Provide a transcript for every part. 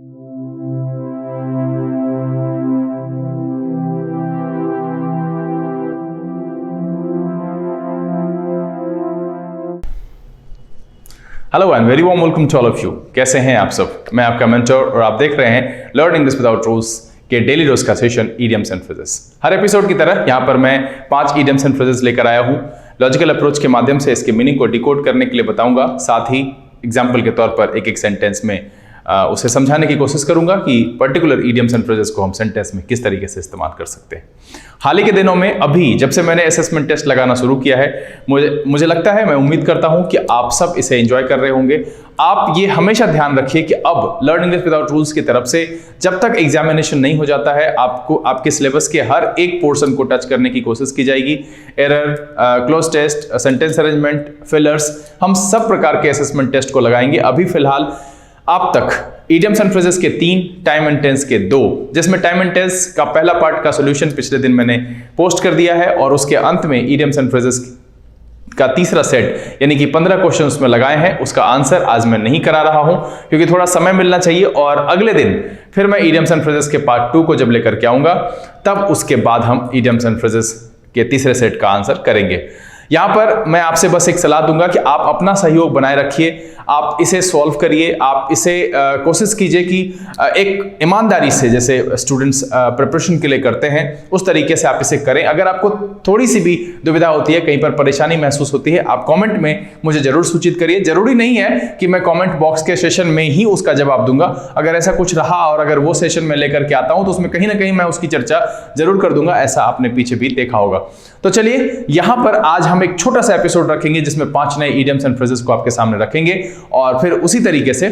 Hello and very warm welcome to all of you. कैसे हैं आप सब? मैं आपका मेंटर और आप देख रहे हैं लर्न इंग्लिश विदाउट रूल्स के डेली रोज का session idioms and phrases. Her episode की तरह यहाँ पर मैं 5 इडियम्स एंड फ्रेजेस लेकर आया हूँ। लॉजिकल अप्रोच के माध्यम से इसके मीनिंग को डिकोड करने के लिए बताऊंगा, साथ ही एग्जाम्पल के तौर पर एक एक सेंटेंस में उसे समझाने की कोशिश करूंगा कि पर्टिकुलर इडियम्स एंड फ्रेजेस को हम सेंटेंस में किस तरीके से इस्तेमाल कर सकते हैं। हाल ही के दिनों में अभी जब से मैंने असेसमेंट टेस्ट लगाना शुरू किया है, मुझे लगता है, मैं उम्मीद करता हूं कि आप सब इसे एंजॉय कर रहे होंगे। आप ये हमेशा ध्यान रखिए कि अब लर्न इंग्लिश विदाउट रूल्स की तरफ से जब तक एग्जामिनेशन नहीं हो जाता है, आपको आपके सिलेबस के हर एक पोर्शन को टच करने की कोशिश की जाएगी। Error, cloze test, sentence arrangement, fillers, हम सब प्रकार के असेसमेंट टेस्ट को लगाएंगे। अभी फिलहाल आप तक इडियम्स एंड फ्रेजेस के 3, टाइम एंड टेंस के 2, जिसमें टाइम एंड टेंस का पहला पार्ट का सॉल्यूशन पिछले दिन मैंने पोस्ट कर दिया है और उसके अंत में इडियम्स एंड फ्रेजेस का तीसरा सेट यानी कि 15 क्वेश्चन उसमें लगाए हैं, उसका आंसर आज मैं नहीं करा रहा हूं क्योंकि थोड़ा समय मिलना चाहिए। और अगले दिन फिर मैं इडियम्स एंड फ्रेजेस के पार्ट 2 को जब लेकर के आऊंगा, तब उसके बाद हम इडियम्स एंड फ्रेजेस के तीसरे सेट का आंसर करेंगे। यहां पर मैं आपसे बस एक सलाह दूंगा कि आप अपना सहयोग बनाए रखिए, आप इसे सॉल्व करिए, आप इसे कोशिश कीजिए कि एक ईमानदारी से, जैसे स्टूडेंट्स प्रिपरेशन के लिए करते हैं उस तरीके से आप इसे करें। अगर आपको थोड़ी सी भी दुविधा होती है, कहीं पर परेशानी महसूस होती है, आप कमेंट में मुझे जरूर सूचित करिए। जरूरी नहीं है कि मैं कमेंट बॉक्स के सेशन में ही उसका जवाब दूंगा। अगर ऐसा कुछ रहा और अगर वो सेशन में लेकर के आता हूं तो उसमें कहीं ना कहीं मैं उसकी चर्चा जरूर कर दूंगा। ऐसा आपने पीछे भी देखा होगा। तो चलिए, यहां पर आज हम एक छोटा सा एपिसोड रखेंगे जिसमें 5 नए इडियम्स एंड फ्रेजेस को आपके सामने रखेंगे और फिर उसी तरीके से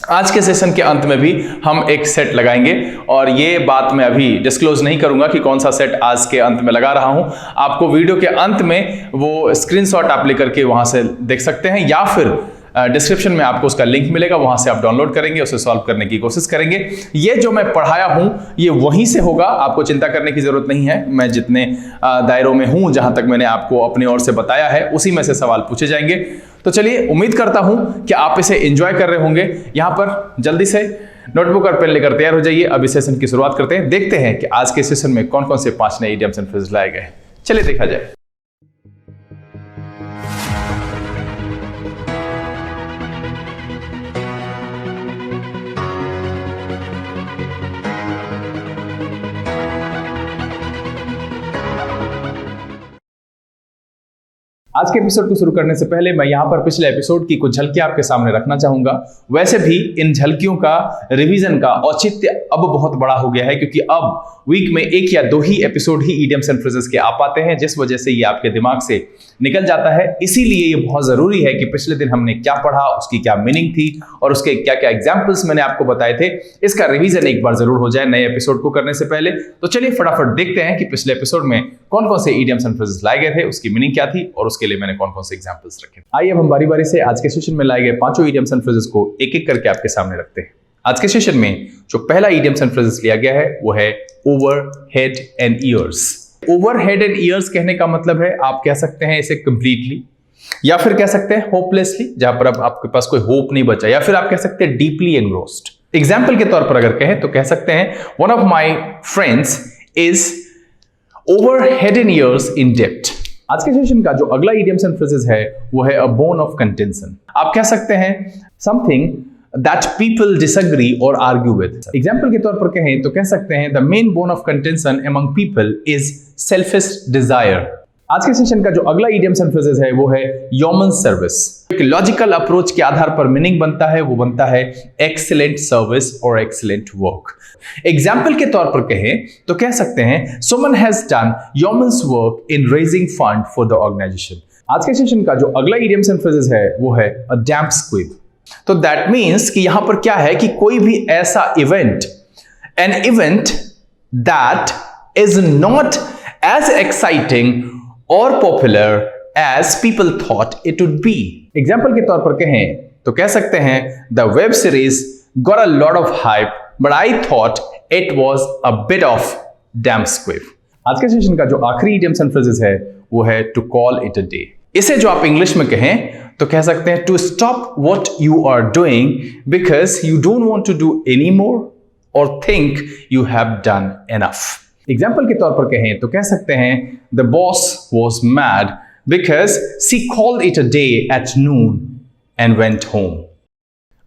आज के सेशन के अंत में भी हम एक सेट लगाएंगे। और ये बात मैं अभी डिस्क्लोज नहीं करूंगा कि कौन सा सेट आज के अंत में लगा रहा हूं। आपको वीडियो के अंत में वो स्क्रीनशॉट आप लेकर के वहां से देख सकते हैं, या फिर डिस्क्रिप्शन में आपको उसका लिंक मिलेगा, वहां से आप डाउनलोड करेंगे, उसे सॉल्व करने की कोशिश करेंगे। ये जो मैं पढ़ाया हूं ये वहीं से होगा, आपको चिंता करने की जरूरत नहीं है। मैं जितने दायरों में हूं, जहां तक मैंने आपको अपनी ओर से बताया है, उसी में से सवाल पूछे जाएंगे। तो चलिए, उम्मीद करता हूं कि आप इसे एंजॉय कर रहे होंगे। यहां पर जल्दी से नोटबुक और पेन लेकर तैयार हो जाइए। अभी सेशन की शुरुआत करते हैं, देखते हैं कि आज के सेशन में कौन कौन से 5 नए इडियम्स एंड फ्रेजेस लाए गए। चलिए देखा जाए। आज के एपिसोड को शुरू करने से पहले मैं यहां पर पिछले एपिसोड की कुछ झलकियां आपके सामने रखना चाहूंगा। वैसे भी इन झलकियों का रिवीजन का औचित्य अब बहुत बड़ा हो गया है, क्योंकि अब वीक में 1 या 2 ही एपिसोड ही इडियम्स एंड फ्रेजेस के आ पाते हैं, जिस वजह से ये आपके दिमाग से निकल जाता है। इसीलिए ये बहुत जरूरी है कि पिछले दिन हमने क्या पढ़ा, उसकी क्या मीनिंग थी और उसके क्या क्या एग्जाम्पल्स मैंने आपको बताए थे, इसका रिवीजन एक बार जरूर हो जाए नए एपिसोड को करने से पहले। तो चलिए फटाफट देखते हैं कि पिछले एपिसोड में कौन कौन से इडियम्स एंड फ्रेजेस लाए गए थे, उसकी मीनिंग क्या थी और उसके लिए मैंने कौन कौन से एग्जाम्पल्स रखे। आइए अब हम बारी बारी से आज के सेशन में लाए गए 5 इडियम्स एंड फ्रेजेस को एक एक करके आपके सामने रखते हैं। आज के सेशन में जो पहला इडियम्स एंड फ्रेजेस लिया गया है वो है over head and years. Over head and years कहने का मतलब है, आप कह सकते हैं इसे कंप्लीटली, या फिर कह सकते हैं होपलेसली, जहां पर अब आपके पास कोई होप नहीं बचा, या फिर आप कह सकते हैं डीपली एनग्रोस्ड। एग्जाम्पल के तौर पर अगर कहें तो कह सकते हैं one of my friends is over head and years in डेब्ट। आज के सेशन का जो अगला इडियम्स एंड फ्रेजेस है वो है अ बोन ऑफ कंटेंशन। आप कह सकते हैं something that people disagree or argue with. Example के तौर पर कहें तो कह सकते हैं the main bone of contention among people is selfish desire. आज के सेशन का जो अगला इडियम्स एंड फ्रेजेस है वो है yeoman's service. एक लॉजिकल अप्रोच के आधार पर मीनिंग बनता है, वो बनता है excellent service और excellent work. एग्जाम्पल के तौर पर कहें तो कह सकते हैं someone has done yeoman's work in raising fund for the organization. आज के सेशन का जो अगला इडियम्स एंड फ्रेजेस है वो है a damp squib. तो दैट मीन्स कि यहां पर क्या है कि कोई भी ऐसा event, an event that is not as exciting और popular as people thought it would be. Example के तौर पर कहें तो कह सकते हैं the web series got a lot of hype but I thought it was a bit of damp squib. आज के सेशन का जो आखिरी इडियम्स एंड फ्रेजेस है वो है to call it a day. इसे जो आप इंग्लिश में कहें तो कह सकते हैं to stop what you are doing because you don't want to do any more और think you have done enough. Example के तौर पर कहें तो कह सकते हैं the boss was mad because she called it a day at noon and went home.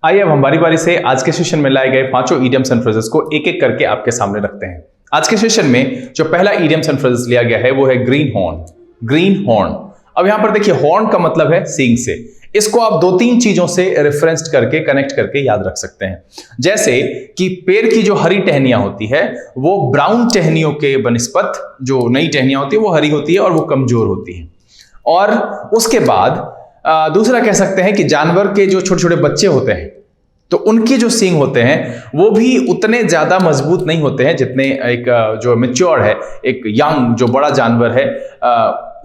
आइए अब हम बारी बारी से आज के सेशन में लाए गए पांचों इडियम्स एंड फ्रेजेस को एक एक करके आपके सामने रखते हैं। आज के सेशन में जो पहला इडियम्स एंड फ्रेजेस लिया गया है वो है ग्रीन हॉर्न। ग्रीन हॉर्न, अब यहां पर देखिए हॉर्न का मतलब है सींग से। इसको आप दो तीन चीजों से रेफरेंस करके कनेक्ट करके याद रख सकते हैं। जैसे कि पेड़ की जो हरी टहनियां होती है वो ब्राउन टहनियों के बनिस्पत जो नई टहनियां होती है वो हरी होती है और वो कमजोर होती है। और उसके बाद दूसरा कह सकते हैं कि जानवर के जो छोटे छोटे बच्चे होते हैं तो उनके जो सींग होते हैं वो भी उतने ज्यादा मजबूत नहीं होते हैं जितने एक जो मैच्योर है, एक यंग जो बड़ा जानवर है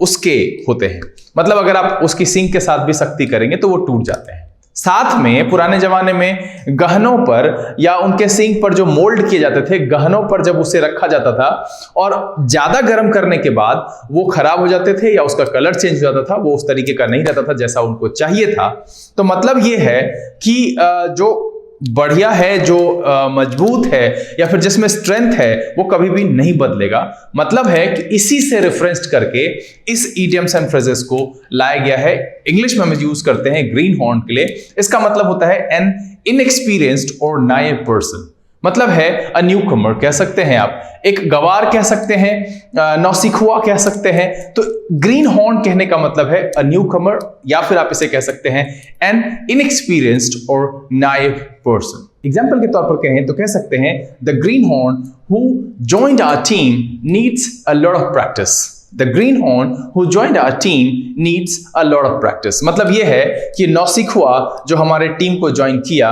उसके होते हैं। मतलब अगर आप उसकी सींग के साथ भी सख्ती करेंगे तो वो टूट जाते हैं। साथ में पुराने जमाने में गहनों पर या उनके सींग पर जो मोल्ड किए जाते थे, गहनों पर जब उसे रखा जाता था और ज्यादा गर्म करने के बाद वो खराब हो जाते थे या उसका कलर चेंज हो जाता था, वो उस तरीके का नहीं रहता था जैसा उनको चाहिए था। तो मतलब ये है कि जो बढ़िया है, जो मजबूत है या फिर जिसमें स्ट्रेंथ है वो कभी भी नहीं बदलेगा। मतलब है कि इसी से रेफरेंस करके इस इडियम्स एंड फ्रेजेस को लाया गया है। इंग्लिश में हम यूज करते हैं ग्रीन हॉर्न के लिए। इसका मतलब होता है एन इनएक्सपीरियंस्ड और नाइव पर्सन। मतलब है अ न्यू कमर कह सकते हैं आप, एक गवार कह सकते हैं, नौसिखुआ कह सकते हैं। तो ग्रीन हॉर्न कहने का मतलब है अ न्यू कमर या फिर आप इसे कह सकते हैं एन इनएक्सपीरियंस्ड और नाइव पर्सन। एग्जाम्पल के तौर पर कहें तो कह सकते हैं the greenhorn who joined our team needs a lot of practice. The greenhorn who joined our team needs a lot of practice। मतलब यह है कि नौसिखुआ जो हमारे टीम को ज्वाइन किया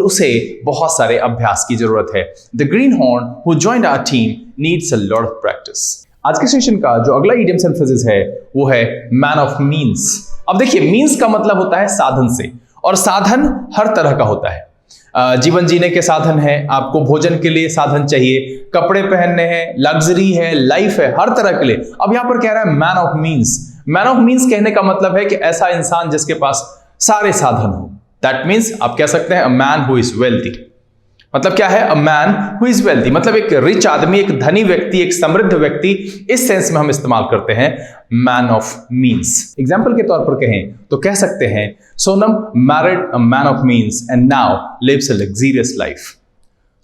उसे बहुत सारे अभ्यास की जरूरत है। The greenhorn who joined our team needs a lot of practice। आज के सेशन का जो अगला इडियम्स एंड फ्रेजेस है वो है मैन ऑफ मीन्स। अब देखिए मीन्स का मतलब होता है साधन से, और साधन हर तरह का होता है। जीवन जीने के साधन है, आपको भोजन के लिए साधन चाहिए, कपड़े पहनने हैं, लग्जरी है, लाइफ है, हर तरह के लिए। अब यहां पर कह रहा है man of means. Man of means कहने का मतलब है कि ऐसा इंसान जिसके पास सारे साधन हो। दैट मीन्स आप कह सकते हैं a man who is wealthy. मतलब क्या है a man who is wealthy, मतलब एक रिच आदमी, एक धनी व्यक्ति, एक समृद्ध व्यक्ति। इस सेंस में हम इस्तेमाल करते हैं मैन ऑफ मीन्स। एग्जाम्पल के तौर पर कहें तो कह सकते हैं Sonam married a man of means and now lives a luxurious life.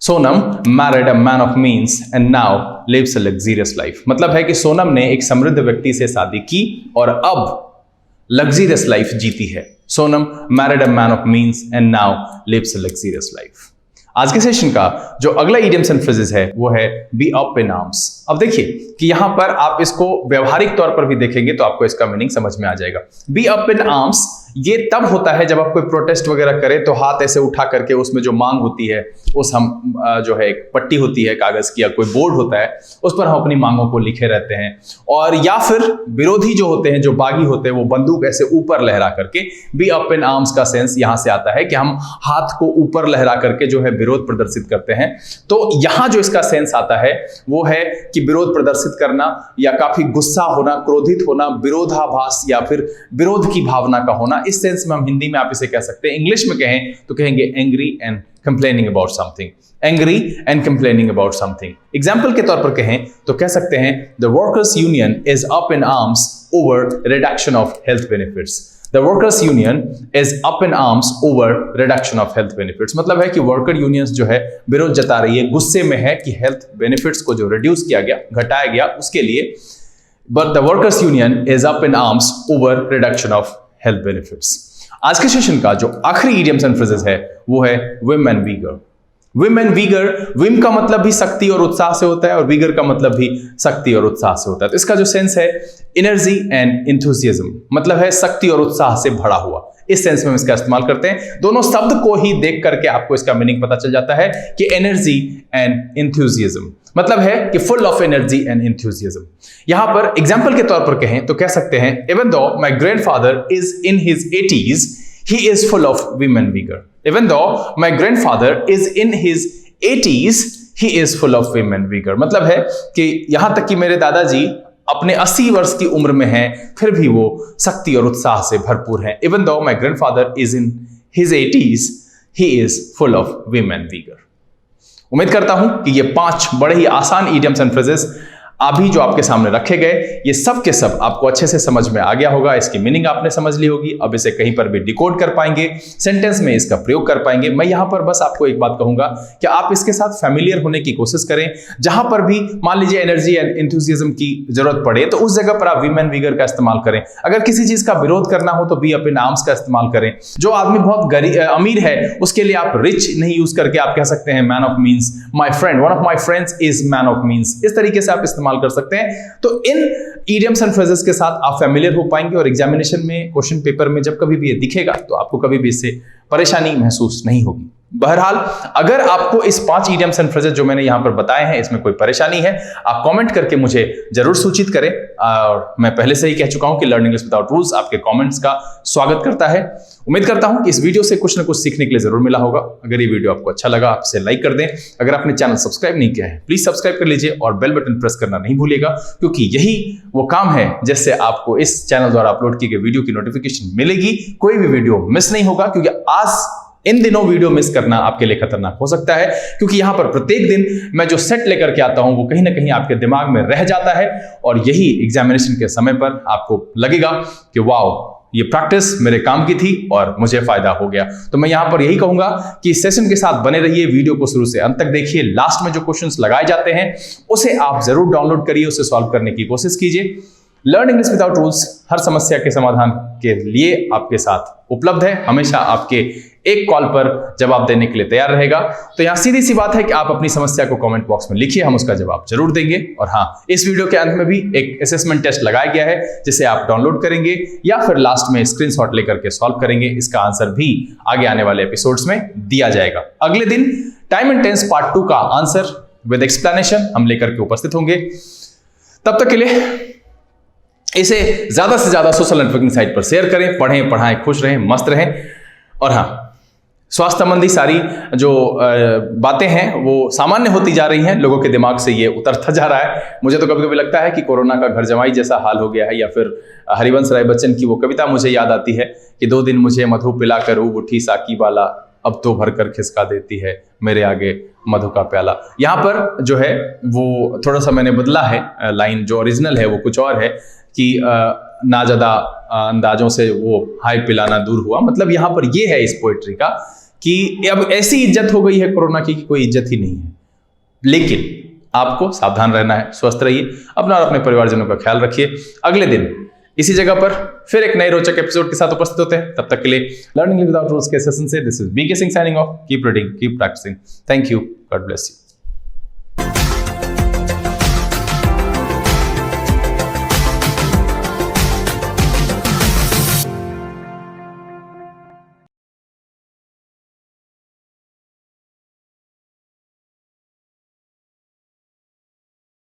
Sonam married a man of means and now lives a luxurious life. मतलब है कि सोनम ने एक समृद्ध व्यक्ति से शादी की और अब लग्जरियस लाइफ जीती है। Sonam married a man of means and now lives a luxurious life. आज के सेशन का जो अगला इडियम्स एंड फ्रेजेस है वो है बी अप इन आर्म्स। अब देखिए कि यहां पर आप इसको व्यवहारिक तौर पर भी देखेंगे तो आपको इसका मीनिंग समझ में आ जाएगा। बी अप इन आर्म्स ये तब होता है जब आप कोई प्रोटेस्ट वगैरह करें तो हाथ ऐसे उठा करके उसमें जो मांग होती है उस हम जो है एक पट्टी होती है कागज की या कोई बोर्ड होता है उस पर हम अपनी मांगों को लिखे रहते हैं। और या फिर विरोधी जो होते हैं, जो बागी होते हैं, वो बंदूक ऐसे ऊपर लहरा करके, बी अप इन आर्म्स का सेंस यहां से आता है कि हम हाथ को ऊपर लहरा करके जो है विरोध प्रदर्शित करते हैं। तो यहां जो इसका सेंस आता है वो है कि विरोध प्रदर्शित करना या काफी गुस्सा होना, क्रोधित होना, विरोधाभास या फिर विरोध की भावना का होना। इस सेंस में हम हिंदी में आप इसे कह सकते हैं। इंग्लिश में कहें तो कहेंगे angry and complaining about something. Angry and complaining about something. Example के तौर पर कहें तो कह सकते हैं the workers union is up in arms over reduction of health benefits. The workers union is up in arms over reduction of health benefits। मतलब है कि वर्कर यूनियंस जो है विरोध जता रही है, गुस्से में है कि हेल्थ बेनिफिट्स को जो रिड्यूस किया गया, घटाया गया उसके लिए। But the workers union is up in arms over reduction of health benefits। आज के सेशन का जो आखिरी इडियम्स एंड फ्रेजेस है वो है Vim and Uyghur. Vim and Uyghur, Vim का मतलब भी शक्ति और उत्साह से होता है और वीगर का मतलब भी शक्ति और उत्साह से होता है। तो इसका जो सेंस है एनर्जी एंड इंथुजियाज्म, मतलब है शक्ति और उत्साह से भरा हुआ। इस सेंस में हम इसका इस्तेमाल करते हैं। दोनों शब्द को ही देख करके आपको इसका मीनिंग पता चल जाता है कि एनर्जी एंड इंथुजियाज्म मतलब है कि full of energy and enthusiasm. यहां पर एग्जांपल के तौर पर कहें तो कह सकते हैं even though my grandfather is in his 80s he is full of vim and vigor। Even though my grandfather is in his 80s he is full of vim and vigor। मतलब है कि यहां तक कि मेरे दादाजी अपने 80 वर्ष की उम्र में हैं, फिर भी वो शक्ति और उत्साह से भरपूर हैं। Even though my grandfather is in his 80s, he is full of Vim and Uyghur. उम्मीद करता हूं कि ये 5 बड़े ही आसान इडियम्स एंड फ्रेजेस अभी जो आपके सामने रखे गए, ये सब के सब आपको अच्छे से समझ में आ गया होगा। इसकी मीनिंग आपने समझ ली होगी। अब इसे कहीं पर भी डिकोड कर पाएंगे, सेंटेंस में इसका प्रयोग कर पाएंगे। मैं यहां पर बस आपको एक बात कहूंगा कि आप इसके साथ फैमिलियर होने की कोशिश करें। जहां पर भी मान लीजिए एनर्जी एंड एंथुसियाज्म की जरूरत पड़े तो उस जगह पर आप विम एंड वीगर का इस्तेमाल करें। अगर किसी चीज का विरोध करना हो तो बी अप इन आर्म्स का इस्तेमाल करें। जो आदमी बहुत अमीर है उसके लिए आप रिच नहीं यूज करके आप कह सकते हैं man of means, my friend, one of my friends is man of means. इस तरीके से आप इस्तेमाल कर सकते हैं। तो इन इडियम्स एंड फ्रेजेस के साथ आप फैमिलियर हो पाएंगे और एग्जामिनेशन में, क्वेश्चन पेपर में जब कभी भी ये दिखेगा तो आपको कभी भी इससे परेशानी महसूस नहीं होगी। बहरहाल, अगर आपको इस 5 इडियम्स एंड फ्रेजेस जो मैंने यहां पर बताए हैं इसमें कोई परेशानी है, आप कमेंट करके मुझे जरूर सूचित करें। और मैं पहले से ही कह चुका हूं कि लर्निंग इंग्लिश विदाउट रूल्स आपके कमेंट्स का स्वागत करता है। उम्मीद करता हूं कि इस वीडियो से कुछ ना कुछ सीखने के लिए जरूर मिला होगा। अगर ये वीडियो आपको अच्छा लगा, आप इसे लाइक कर दें। अगर आपने चैनल सब्सक्राइब नहीं किया है, प्लीज सब्सक्राइब कर लीजिए और बेल बटन प्रेस करना नहीं भूलिएगा, क्योंकि यही वो काम है जिससे आपको इस चैनल द्वारा अपलोड की गई वीडियो की नोटिफिकेशन मिलेगी। कोई भी वीडियो मिस नहीं होगा, क्योंकि आज इन दिनों वीडियो मिस करना आपके लिए खतरनाक हो सकता है, क्योंकि यहां पर प्रत्येक दिन मैं जो सेट लेकर के आता हूं वो कहीं ना कहीं आपके दिमाग में रह जाता है और यही एग्जामिनेशन के समय पर आपको लगेगा कि वाओ, ये प्रैक्टिस मेरे काम की थी और मुझे फायदा हो गया। तो मैं यहां पर यही कहूंगा कि सेशन के साथ बने रहिए, वीडियो को शुरू से अंत तक देखिए। लास्ट में जो क्वेश्चंस लगाए जाते हैं उसे आप जरूर डाउनलोड करिए, उसे सॉल्व करने की कोशिश कीजिए। लर्न इंग्लिश विदाउट रूल्स हर समस्या के समाधान के लिए आपके साथ उपलब्ध है, हमेशा आपके एक कॉल पर जवाब देने के लिए तैयार रहेगा। तो यहां सीधी सी बात है कि आप अपनी समस्या को कमेंट बॉक्स में लिखिए, हम उसका जवाब जरूर देंगे। और हाँ, इस वीडियो के अंत में भी एक असेसमेंट टेस्ट लगाया गया है जिसे आप डाउनलोड करेंगे या फिर लास्ट में स्क्रीनशॉट लेकर के सॉल्व करेंगे। इसका आंसर भी आगे आने वाले एपिसोड्स में दिया जाएगा। अगले दिन टाइम एंड टेंस पार्ट 2 का आंसर विद एक्सप्लेनेशन हम लेकर के उपस्थित होंगे। तब तक के लिए इसे ज्यादा से ज्यादा सोशल नेटवर्किंग साइट पर शेयर करें, पढ़ें, पढ़ाएं, खुश रहें, मस्त रहें। और हाँ, स्वास्थ्य संबंधी सारी जो बातें हैं वो सामान्य होती जा रही हैं, लोगों के दिमाग से ये उतरता जा रहा है। मुझे तो कभी कभी लगता है कि कोरोना का घर जमाई जैसा हाल हो गया है, या फिर हरिवंश राय बच्चन की वो कविता मुझे याद आती है कि 2 दिन मुझे मधु पिलाकर ऊब उठी साकी बाला, अब तो भरकर खिसका देती है मेरे आगे मधु का प्याला। यहाँ पर जो है वो थोड़ा सा मैंने बदला है, लाइन जो ओरिजिनल है वो कुछ और है कि ना ज्यादा अंदाजों से वो हाय पिलाना दूर हुआ। मतलब यहाँ पर ये है इस पोएट्री का कि अब ऐसी इज्जत हो गई है कोरोना की कि कोई इज्जत ही नहीं है। लेकिन आपको सावधान रहना है, स्वस्थ रहिए, अपना और अपने परिवारजनों का ख्याल रखिए। अगले दिन इसी जगह पर फिर एक नए रोचक एपिसोड के साथ उपस्थित होते हैं। तब तक के लिए लर्निंग विदाउट रूल्स के सेशन से this is BK Singh signing off. Keep reading, keep practising. Thank you, God bless you.